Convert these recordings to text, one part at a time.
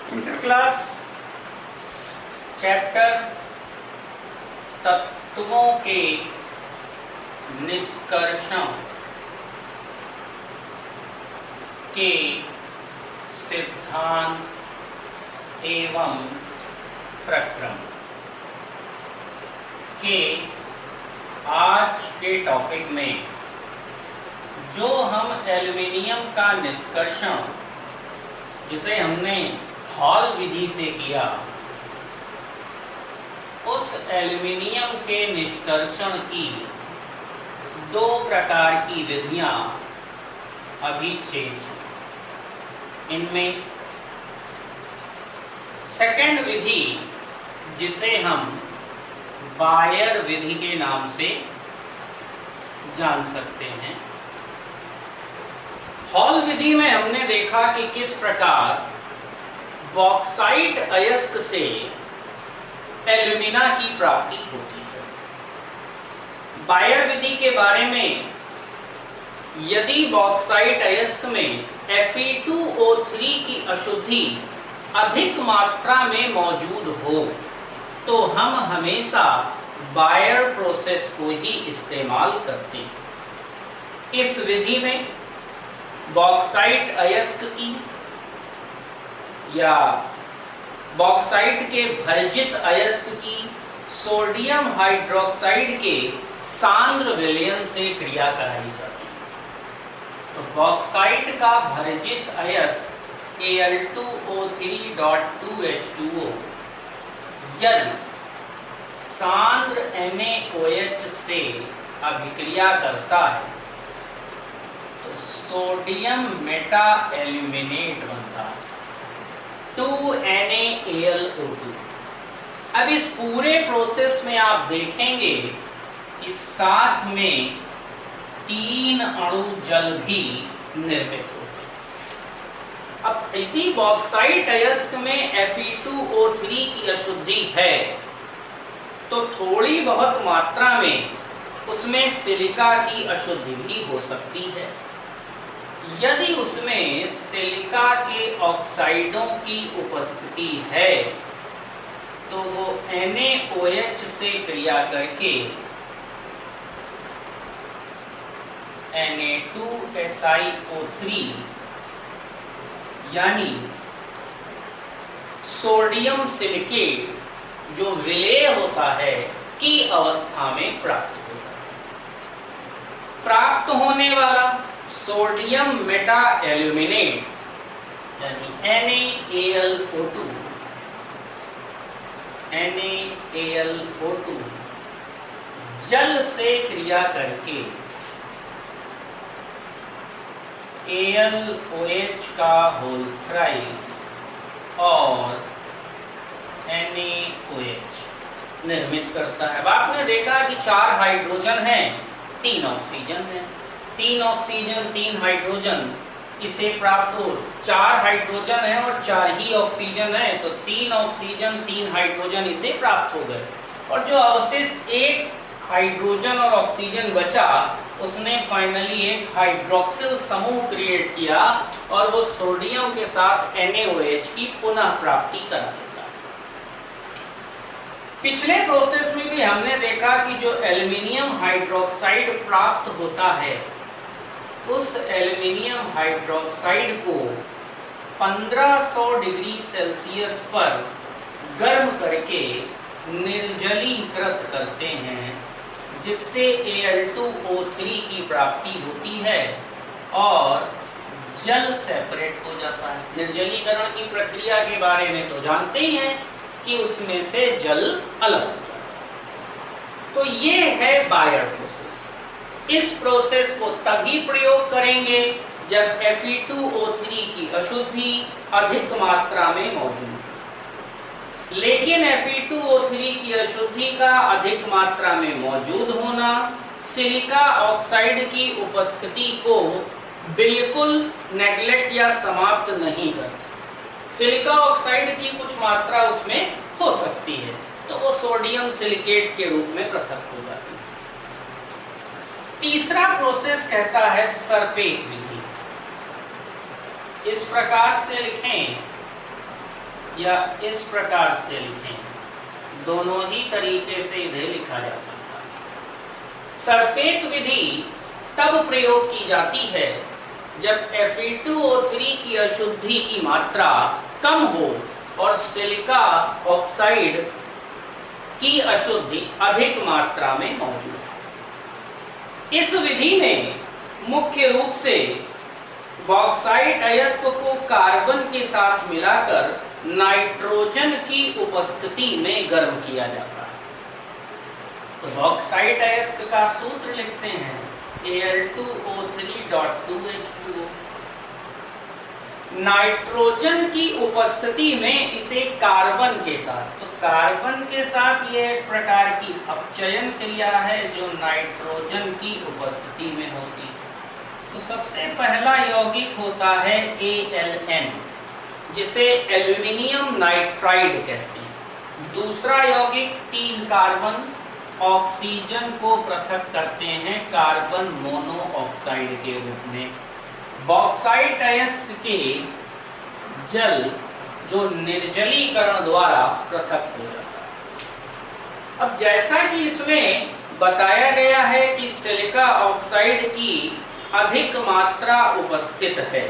Inter class chapter तत्वों के निष्कर्षण के सिद्धांत एवं प्रक्रम के आज के टॉपिक में जो हम एल्युमिनियम का निष्कर्षण जिसे हमने हॉल विधि से किया, उस एल्युमिनियम के निष्कर्षण की दो प्रकार की विधियां अभी शेष हैं। इनमें सेकंड विधि जिसे हम बायर विधि के नाम से जान सकते हैं। हॉल विधि में हमने देखा कि किस प्रकार बॉक्साइट अयस्क से एल्यूमिना की प्राप्ति होती है। बायर विधि के बारे में, यदि बॉक्साइट अयस्क में Fe2O3 की अशुद्धि अधिक मात्रा में मौजूद हो तो हम हमेशा बायर प्रोसेस को ही इस्तेमाल करते हैं। इस विधि में बॉक्साइट अयस्क की या बॉक्साइट के भर्जित अयस्क की सोडियम हाइड्रोक्साइड के सांद्र विलयन से क्रिया कराई जाती है। तो बॉक्साइट का भर्जित अयस्क Al2O3.2H2O यदि सांद्र NaOH से अभिक्रिया करता है तो सोडियम मेटा एल्यूमिनेट बनता है 2NaAlO2। अब इस पूरे प्रोसेस में आप देखेंगे कि साथ में 3 अणु जल भी निर्मित होते हैं। अब यदि बॉक्साइट अयस्क में Fe2O3 की अशुद्धि है तो थोड़ी बहुत मात्रा में उसमें सिलिका की अशुद्धि भी हो सकती है। यदि उसमें सिलिका के ऑक्साइडों की उपस्थिति है तो वो NaOH से क्रिया करके Na2SiO3 यानी सोडियम सिलिकेट जो विलेय होता है की अवस्था में प्राप्त होता है। प्राप्त होने वाला सोडियम मेटा एल्यूमिनेट यानी NaAlO2 जल से क्रिया करके AlOH का होल थ्राइस और NaOH निर्मित करता है। अब आपने देखा कि 4 हाइड्रोजन हैं, 3 ऑक्सीजन हैं। 3 ऑक्सीजन 3 हाइड्रोजन इसे प्राप्त हो, 4 हाइड्रोजन है और 4 ही ऑक्सीजन है तो 3 ऑक्सीजन 3 हाइड्रोजन इसे प्राप्त हो गए। और जो अवशिष्ट 1 हाइड्रोजन और ऑक्सीजन बचा उसने फाइनली एक हाइड्रोक्सिल समूह क्रिएट किया और वो सोडियम के साथ NaOH की पुनः प्राप्ति करा देता है। पिछले प्रोसेस में भी हमने देखा कि जो एल्युमिनियम हाइड्रोक्साइड प्राप्त होता है उस एल्युमिनियम हाइड्रोक्साइड को 1500 डिग्री सेल्सियस पर गर्म करके निर्जलीकृत करते हैं जिससे Al2O3 की प्राप्ति होती है और जल सेपरेट हो जाता है। निर्जलीकरण की प्रक्रिया के बारे में तो जानते ही हैं कि उसमें से जल अलग हो जाता है। तो ये है बायर प्रोसेस। इस प्रोसेस को तभी प्रयोग करेंगे जब Fe2O3 की अशुद्धि अधिक मात्रा में मौजूद है। लेकिन Fe2O3 की अशुद्धि का अधिक मात्रा में मौजूद होना सिलिका ऑक्साइड की उपस्थिति को बिल्कुल नेग्लेक्ट या समाप्त नहीं करता। सिलिका ऑक्साइड की कुछ मात्रा उसमें हो सकती है तो वो सोडियम सिलिकेट के रूप में पृथक हो जाती है। तीसरा प्रोसेस कहता है सरपेट विधि। इस प्रकार से लिखें या इस प्रकार से लिखें, दोनों ही तरीके से इन्हें लिखा जा सकता है। सरपेक विधि तब प्रयोग की जाती है जब Fe2O3 की अशुद्धि की मात्रा कम हो और सिलिका ऑक्साइड की अशुद्धि अधिक मात्रा में मौजूद है। इस विधि में मुख्य रूप से बॉक्साइट अयस्क को कार्बन के साथ मिलाकर नाइट्रोजन की उपस्थिति में गर्म किया जाता है। तो बॉक्साइट अयस्क का सूत्र लिखते हैं Al2O3.2H2O। नाइट्रोजन की उपस्थिति में इसे कार्बन के साथ, तो कार्बन के साथ यह एक प्रकार की अपचयन क्रिया है जो नाइट्रोजन की उपस्थिति में होती है। तो सबसे पहला यौगिक होता है Aln, जिसे एल्यूमिनियम नाइट्राइड कहते हैं। दूसरा यौगिक 3 कार्बन ऑक्सीजन को पृथक करते हैं कार्बन मोनोऑक्साइड के रूप में। बॉक्साइट अयस्क के जल जो निर्जलीकरण द्वारा पृथक हो जाता है। अब जैसा कि इसमें बताया गया है कि सिलिका ऑक्साइड की अधिक मात्रा उपस्थित है,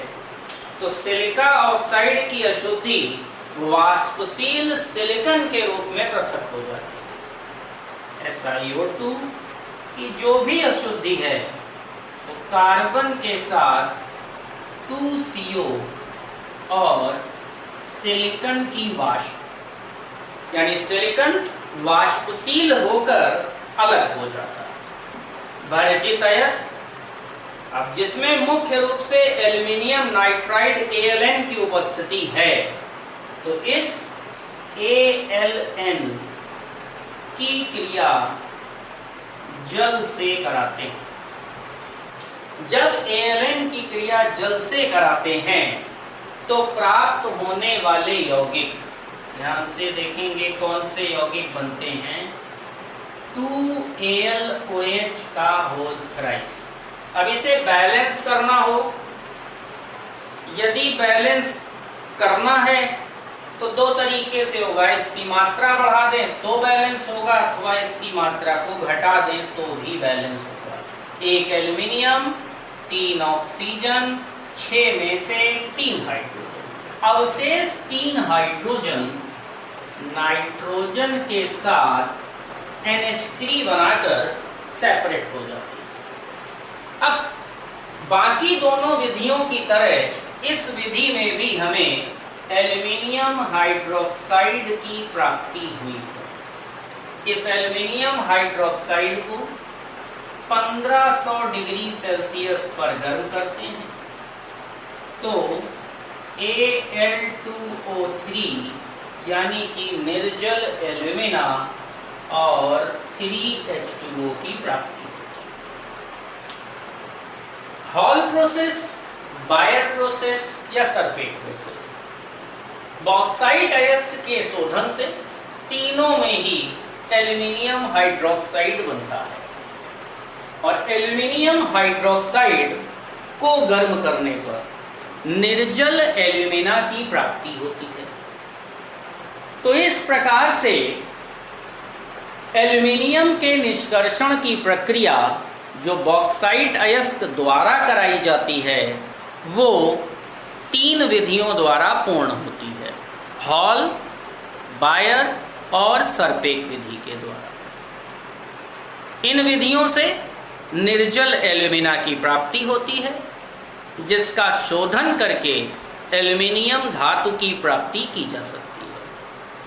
तो सिलिका ऑक्साइड की अशुद्धि वाष्पशील सिलिकन के रूप में पृथक हो जाती है। SiO2 की जो भी अशुद्धि है वो तो कार्बन के साथ 2CO और सिलिकन की वाष्प, यानी सिलिकन वाष्पशील होकर अलग हो जाता है। भरजित अयस्क, अब जिसमें मुख्य रूप से एल्यूमिनियम नाइट्राइड Aln की उपस्थिति है, तो इस Aln की क्रिया जल से कराते हैं। जब Aln की क्रिया जल से कराते हैं तो प्राप्त होने वाले यौगिक, ध्यान से देखेंगे कौन से यौगिक बनते हैं, 2AlOH का होल थ्राइस। अब इसे बैलेंस करना हो, यदि बैलेंस करना है तो 2 तरीके से होगा, इसकी मात्रा बढ़ा दें तो बैलेंस होगा, अथवा इसकी मात्रा को घटा दें तो भी बैलेंस होगा। 1 एल्यूमिनियम, 3 ऑक्सीजन, 6 में से 3 हाइड्रोजन। अवशेष 3 हाइड्रोजन नाइट्रोजन के साथ NH3 बनाकर सेपरेट हो जाते हैं। अब बाकी दोनों विधियों की तरह इस विधि में भी हमें एल्यूमिनियम हाइड्रोक्साइड की प्राप्ति हुई है। इस एल्यूमिनियम हाइड्रोक्साइड को 1500 डिग्री सेल्सियस पर गर्म करते हैं तो Al2O3 यानी कि निर्जल एल्यूमिना और 3H2O की प्राप्ति। हॉल प्रोसेस, बायर प्रोसेस या सरपेट प्रोसेस, बॉक्साइट अयस्क के शोधन से तीनों में ही एल्यूमिनियम हाइड्रोक्साइड बनता है और एल्यूमिनियम हाइड्रोक्साइड को गर्म करने पर निर्जल एल्यूमिना की प्राप्ति होती है। तो इस प्रकार से एल्यूमिनियम के निष्कर्षण की प्रक्रिया जो बॉक्साइट अयस्क द्वारा कराई जाती है वो 3 विधियों द्वारा पूर्ण होती है, हॉल, बायर और सरपेक विधि के द्वारा। इन विधियों से निर्जल एल्यूमिना की प्राप्ति होती है जिसका शोधन करके एल्यूमिनियम धातु की प्राप्ति की जा सकती है।